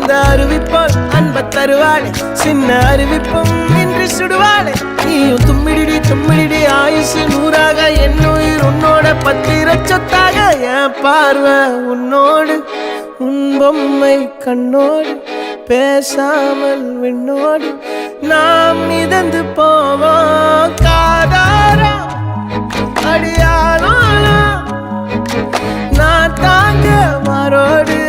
அந்த அறிவிப்பால் அன்ப தருவாளே சின்ன அறிவிப்பும் இன்று சுடுவாளே நீயும் தும்மிடி தும்மிடி ஆயுசு நூறாக என் உயிர் உன்னோட பத்திர சொத்தாக என் பார்வை உன்னோடு உன் பொம்மை கண்ணோடு பேசாமல் விண்ணோடு நாம் மிதந்து போவோம் காதாரா அடியாளோ நான் தாங்க மாறோடு